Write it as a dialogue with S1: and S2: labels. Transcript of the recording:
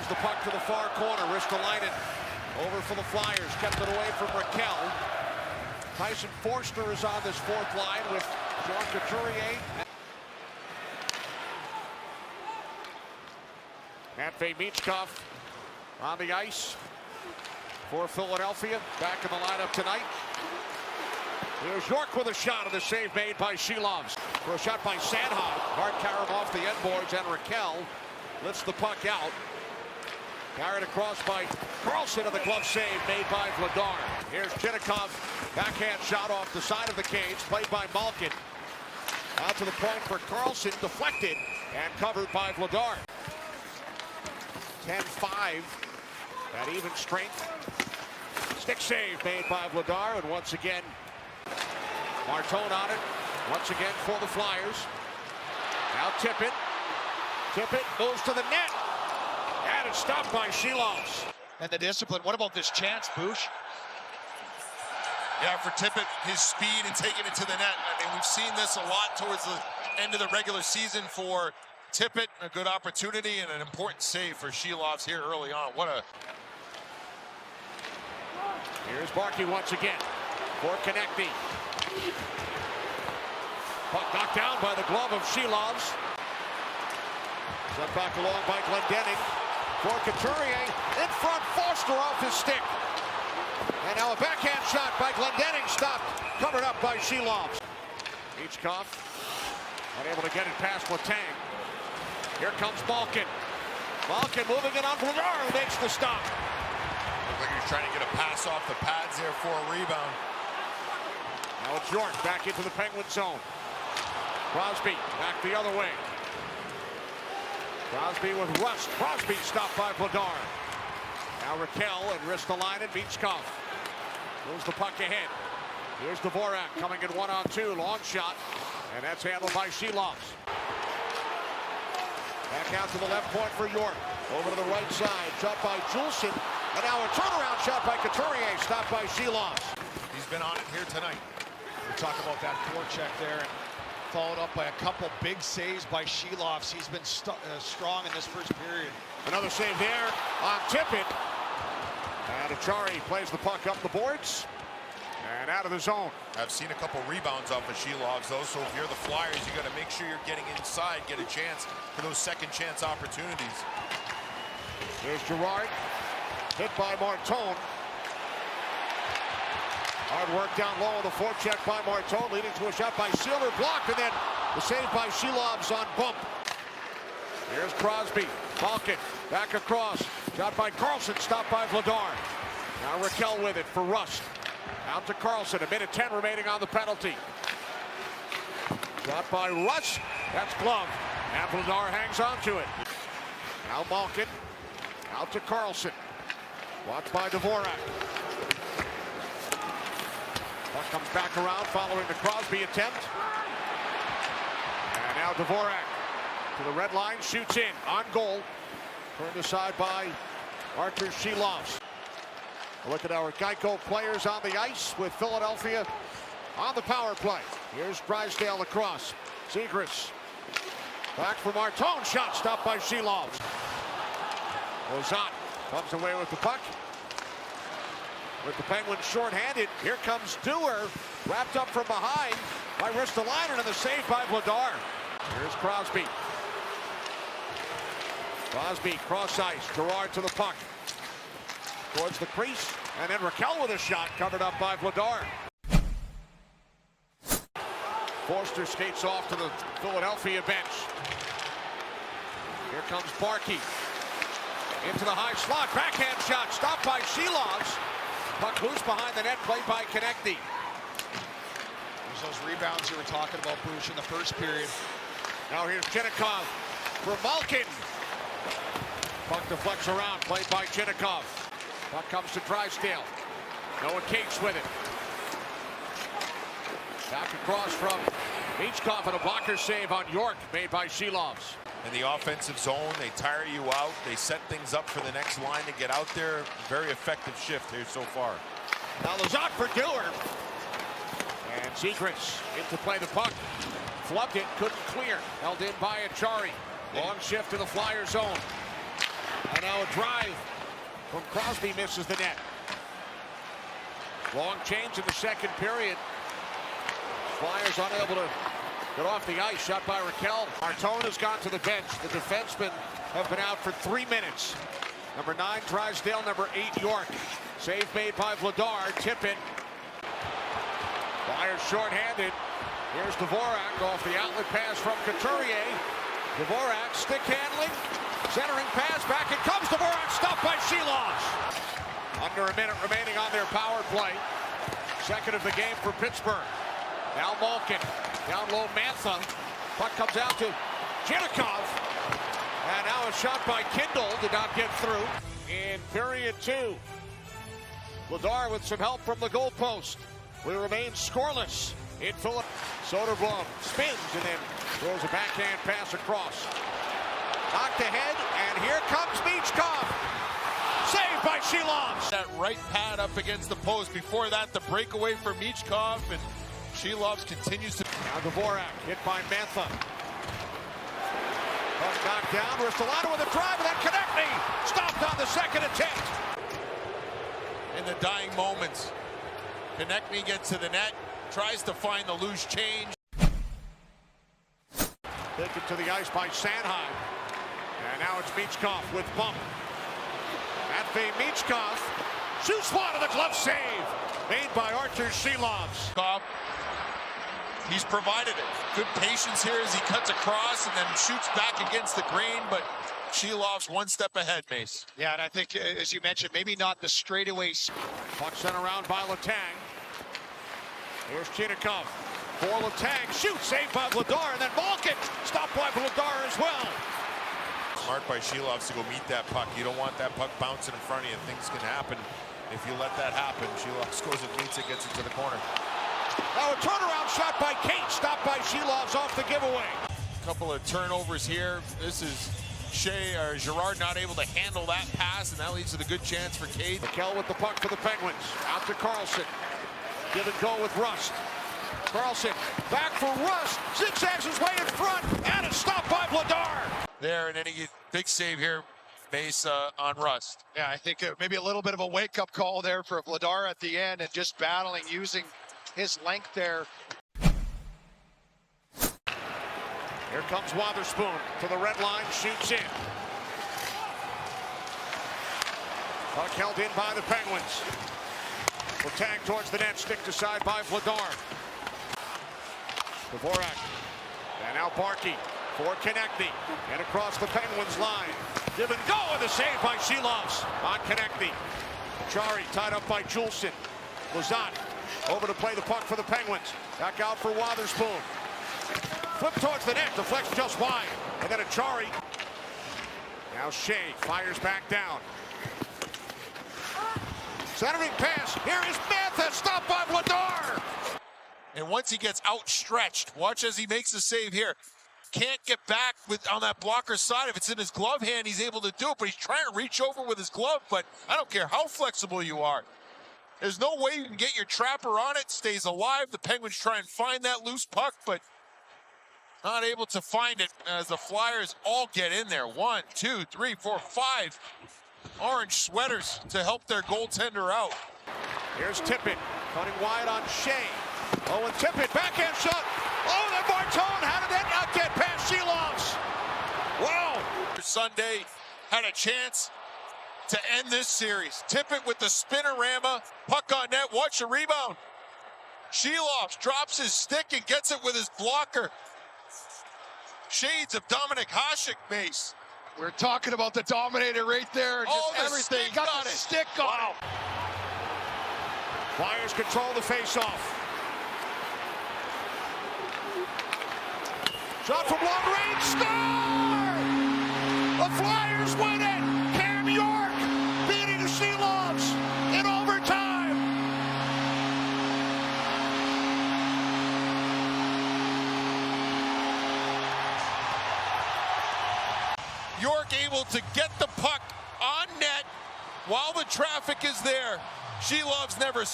S1: Moves the puck to the far corner. Ristolainen over for the Flyers. Kept it away from Raquel. Tyson Forster is on this fourth line with Sean Couturier. Matvei Michkov on the ice for Philadelphia. Back in the lineup tonight. Here's York with a shot, and the save made by Shilovs. For a shot by Sandholm. Hart carried off the end boards, and Raquel lifts the puck out. Carried across by Carlson, and the glove save made by Vladar. Here's Chinnikov, backhand shot off the side of the cage, played by Malkin. Out to the point for Carlson, deflected, and covered by Vladar. 10-5 at even strength. Stick save made by Vladar, and once again, Martone on it. Once again for the Flyers. Now Tippett. Tippett moves to the net. And it's stopped by Shilovs.
S2: And the discipline. What about this chance, Boosh?
S3: Yeah, for Tippett, his speed and taking it to the net. I mean, we've seen this a lot towards the end of the regular season for Tippett. A good opportunity and an important save for Shilovs here early on. What a...
S1: Here's Barkey once again for Konecny. Puck knocked down by the glove of Shilovs. Sent back along by Glendening for Couturier. In front, Foster off his stick. And now a backhand shot by Glendening, stopped, covered up by Shilovs. Michkov unable to get it past Letang. Here comes Malkin. Malkin moving it on Vladar, who makes the stop.
S3: Looks like he's trying to get a pass off the pads there for a rebound.
S1: Now it's York back into the Penguin zone. Crosby back the other way. Crosby with Rust. Crosby stopped by Vladar. Now Raquel and Ristolainen. Michkov moves the puck ahead. Here's Dvorak coming in 1-on-2. Long shot. And that's handled by Shilovs. Back out to the left point for York. Over to the right side. Shot by Juleson. And now a turnaround shot by Couturier. Stopped by Shilovs.
S3: He's been on it here tonight.
S2: We talk about that forecheck there. And followed up by a couple big saves by Shilovs. He's been strong in this first period.
S1: Another save there on Tippett. And Achari plays the puck up the boards and out of the zone.
S3: I've seen a couple rebounds off of Shilovs, though, so if you're the Flyers, you got to make sure you're getting inside, get a chance for those second chance opportunities.
S1: Here's Girard, hit by Martone. Hard work down low on the forecheck by Martone, leading to a shot by Sealer, blocked, and then the save by Shilovs on bump. Here's Crosby, Malkin, back across, shot by Carlson, stopped by Vladar. Now Raquel with it for Rust. Out to Carlson, 1:10 remaining on the penalty. Shot by Rust, that's glove, and Vladar hangs on to it. Now Malkin, out to Carlson, watched by Dvorak. Puck comes back around following the Crosby attempt. And now Dvorak to the red line, shoots in, on goal. Turned aside by Arthur Shilovs. Look at our Geico players on the ice with Philadelphia on the power play. Here's Drysdale across. Zegras back for Martone, shot stopped by Shilovs. Ozat comes away with the puck. With the Penguins short-handed, here comes Dewar, wrapped up from behind by Ristolainen, and the save by Vladar. Here's Crosby. Crosby, cross ice, Girard to the puck. Towards the crease, and then Raquel with a shot, covered up by Vladar. Forster skates off to the Philadelphia bench. Here comes Barkey. Into the high slot, backhand shot, stopped by Shilovs. Puck loose behind the net, played by Konecny.
S2: There's those rebounds you were talking about, Bush, in the first period.
S1: Now here's Chinnikov for Malkin. Puck deflects around, played by Chinnikov. Puck comes to Drysdale. Noah Cates with it. Back across from Michkov, and a blocker save on York, made by Shilovs.
S3: In the offensive zone, they tire you out. They set things up for the next line to get out there. Very effective shift here so far.
S1: Now Lazat for Dewar. And Zegras in to play the puck. Flubbed it, couldn't clear. Held in by Achari. Long shift to the Flyer zone. And now a drive from Crosby misses the net. Long change in the second period. Flyers unable to get off the ice. Shot by Raquel. Martone has gone to the bench. The defensemen have been out for 3 minutes. Number 9, Drysdale. Number 8, York. Save made by Vladar. Tippett. Flyers shorthanded. Here's Dvorak off the outlet pass from Couturier. Dvorak stick handling. Centering pass. Back it comes. Dvorak stopped by Sheeloff. Under a minute remaining on their power play. Second of the game for Pittsburgh. Now Malkin. Down low Mantha. Puck comes out to Chinikov. And now a shot by Kindle. Did not get through. In period 2. Vladar with some help from the goalpost. We remain scoreless in Philadelphia. Soderblom spins and then throws a backhand pass across. Knocked ahead, and here comes Michkov. Saved by Sheeloff.
S3: That right pad up against the post. Before that, the breakaway for Michkov, and Sheeloff continues to...
S1: Now Dvorak hit by Mantha. Puck knocked down. Ristolato with a drive, and then Konechny stopped on the second attempt.
S3: In the dying moments, Konechny gets to the net, tries to find the loose change.
S1: Taken to the ice by Sanheim. And now it's Michkov with bump. Matvei Michkov shoots one of the glove save made by Artur Sheeloff.
S3: He's provided it. Good patience here as he cuts across and then shoots back against the grain, but Sheeloff's one step ahead, Mace.
S2: Yeah, and I think, as you mentioned, maybe not the straightaway.
S1: Puck sent around by Letang. Here's Chinikov. For Letang, shoots, saved by Vladar, and then Malkin stopped by Vladar as well.
S3: Smart by Sheeloff to go meet that puck. You don't want that puck bouncing in front of you. Things can happen if you let that happen. Sheeloff scores it, meets it, gets it to the corner.
S1: Now a turnaround shot by Kate, stopped by Sheeloff's off the giveaway.
S3: A couple of turnovers here. This is Girard not able to handle that pass, and that leads to the good chance for Cade.
S1: Raquel with the puck for the Penguins. Out to Carlson. Give and go with Rust. Carlson back for Rust. Zigzags his way in front, and it's stopped by Vladar.
S3: There, and then he gets big save here, Mace, on Rust.
S2: Yeah, I think maybe a little bit of a wake-up call there for Vladar at the end and just battling, using his length there.
S1: Here comes Wotherspoon to the red line, shoots in. Puck held in by the Penguins. Letang towards the net, sticked aside by Vladar. Dvorak. And now Barkey for Konechny. And across the Penguins line. Give and go, and the save by Sheeloff on Konechny. Chari tied up by Juleson. Lazat over to play the puck for the Penguins. Back out for Wotherspoon. Flip towards the net, deflects just wide. And then Achari. Now Shea fires back down. Centering pass. Here is Mantha, stopped by Vladar.
S3: And once he gets outstretched, watch as he makes the save here. Can't get back on that blocker side. If it's in his glove hand, he's able to do it, but he's trying to reach over with his glove. But I don't care how flexible you are. There's no way you can get your trapper on it, stays alive. The Penguins try and find that loose puck, but not able to find it as the Flyers all get in there. 1, 2, 3, 4, 5 orange sweaters to help their goaltender out.
S1: Here's Tippett cutting wide on Shea. Oh, and Tippett, backhand shot. Oh, then Martone, how did that not get past Sheeloff's? Wow.
S3: Sunday had a chance to end this series. Tippett with the spinorama, puck on net, watch the rebound. Sheeloff drops his stick and gets it with his blocker. Shades of Dominic Hasek, Mace.
S2: We're talking about the Dominator right there.
S3: Oh,
S2: just everything.
S3: Got
S2: the stick on it.
S1: Flyers control the faceoff. Shot from long range, score! The Flyers win it! Cam York beating the Sheeloffs in overtime!
S3: York able to get the puck on net while the traffic is there. Sheeloff's never